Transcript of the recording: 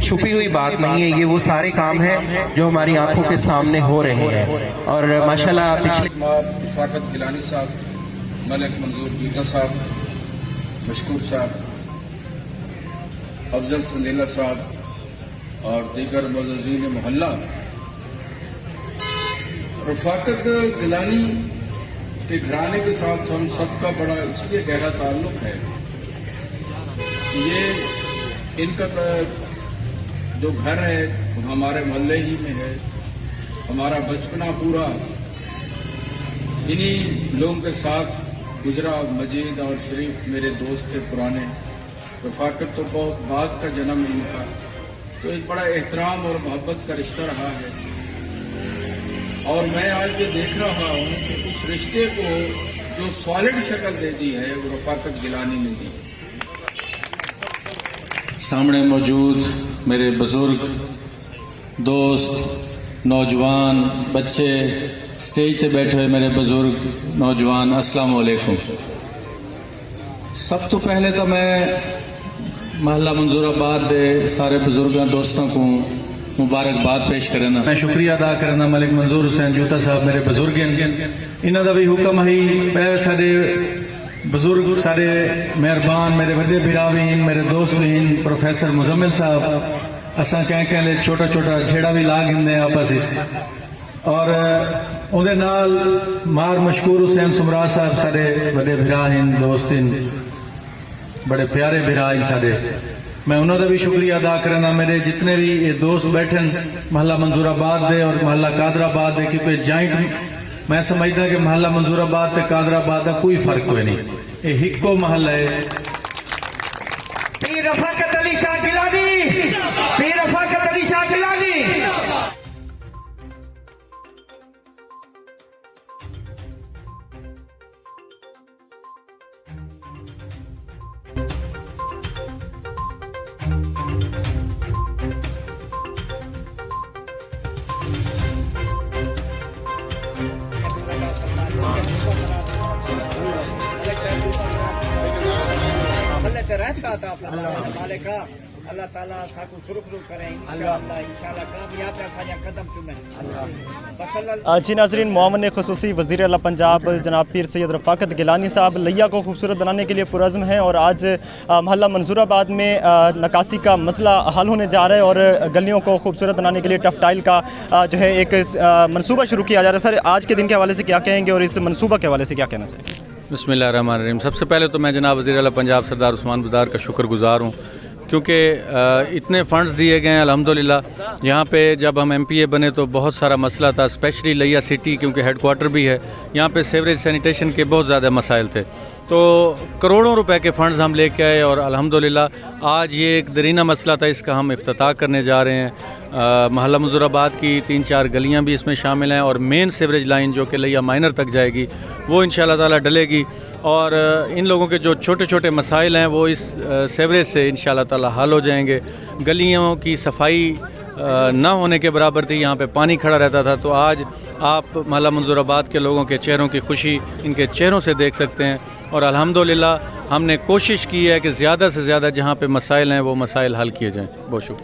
छुपी हुई बात नहीं है, ये वो सारे काम हैं जो हमारी आंखों के सामने हो रहे हैं। और माशाल्लाह पिछले रफ़ाकत गिलानी साहब, मलिक मंजूर जूता साहब, मशकूर साहब, अफजल संदेला साहब और दीगर मुअज़्ज़िज़ीन मोहल्ला, रफ़ाकत गिलानी के घराने के साथ हम सबका बड़ा इसलिए गहरा ताल्लुक है। ये इनका जो घर है हमारे मोहल्ले ही में है। हमारा बचपना पूरा इन्हीं लोगों के साथ गुजरा। मजीद और शरीफ मेरे दोस्त थे पुराने। रफ़ाकत तो बहुत बाद का जन्म है इनका, तो एक बड़ा एहतराम और मोहब्बत का रिश्ता रहा है। और मैं आज ये देख रहा हूँ कि उस रिश्ते को जो सॉलिड शक्ल दे दी है वो रफ़ाकत गिलानी ने दी। सामने मौजूद मेरे बुजुर्ग दोस्त, नौजवान, बच्चे, स्टेज पे बैठे हुए मेरे बुजुर्ग नौजवान, अस्सलाम वालेकुम। सब तो पहले तो मैं महल्ला मंजूराबाद दे सारे बुजुर्गों दोस्तों को मुबारकबाद पेश करना। मैं शुक्रिया अदा करना मलिक मंजूर हुसैन जूता साहब मेरे बुजुर्ग इन्हों का भी हुक्म है। सारे बुजुर्ग सारे मेहरबान, मेरे वड्डे भिरा भी, मेरे दोस्त भी, प्रोफेसर मुजम्मिल साहब, असा कह छोटा छोटा छेड़ा भी ला गिंदे आपस और उहदे नाल मार मशकूर हुसैन सुमरा साहब सारे वड्डे भिरा दोस्त बड़े प्यारे भिरा सारे। मैं उन्होंने भी शुक्रिया अदा करना। मेरे जितने भी ये दोस्त बैठे महल्ला मंजूराबाद दे और महल्ला कादराबाद दे, क्योंकि जॉइंट मैं समझदा कि महल्ला मंजूराबाद ते कादराबाद का कोई फर्क कोई नहीं, ये हिक्को महल्ला है। पीर रफ़ाकत अली शाह गिलानी, पीर रफ़ाकत अली शाह गिलानी। अल्लाह ताला साकू सुरखरू करें इंशाअल्लाह कामयाब असांजा कदम चुमें। जी नाज़रीन, मुआवन ख़ुसूसी वज़ीर आला पंजाब जनाब पीर सैयद रफ़ाकत गिलानी साहब लिया को खूबसूरत बनाने के लिए पुरज़्म हैं और आज महल्ला मंजूराबाद में नकासी का मसला हल होने जा रहा है और गलियों को खूबसूरत बनाने के लिए टफ टाइल का जो है एक मनसूबा शुरू किया जा रहा है। सर, आज के दिन के हवाले से क्या कहेंगे और इस मनसूबा के हवाले से क्या कहना चाहिए? बिस्मिल्लाहिर्रहमानिर्रहीम। सबसे पहले तो मैं जनाब वज़ीर आला पंजाब सरदार उस्मान बुज़दार का शुक्रगुज़ार हूँ, क्योंकि इतने फ़ंड्स दिए गए हैं अल्हम्दुलिल्लाह। यहाँ पे जब हम MPA बने तो बहुत सारा मसला था, स्पेशली लिया सिटी क्योंकि हेडक्वार्टर भी है यहाँ पे, सीवरेज सैनिटेशन के बहुत ज़्यादा मसाइल थे। तो करोड़ों रुपए के फ़ंड्स हम लेके आए और अल्हम्दुलिल्लाह आज ये एक दरीना मसला था, इसका हम इफ्तिताह करने जा रहे हैं। महल्ला मंजूराबाद की 3-4 गलियाँ भी इसमें शामिल हैं और मेन सीवरेज लाइन जो कि लिया माइनर तक जाएगी वो इंशाअल्लाह ताला डलेगी और इन लोगों के जो छोटे छोटे मसाइल हैं वो इस सीवरेज से इंशाअल्लाह ताला हल हो जाएंगे। गलियों की सफाई ना होने के बराबर थी, यहाँ पे पानी खड़ा रहता था। तो आज आप महल्ला मंजूराबाद के लोगों के चेहरों की खुशी इनके चेहरों से देख सकते हैं और अल्हम्दुलिल्लाह हमने कोशिश की है कि ज़्यादा से ज़्यादा जहाँ पे मसाइल हैं वो मसाइल हल किए जाएँ। बहुत शुक्रिया।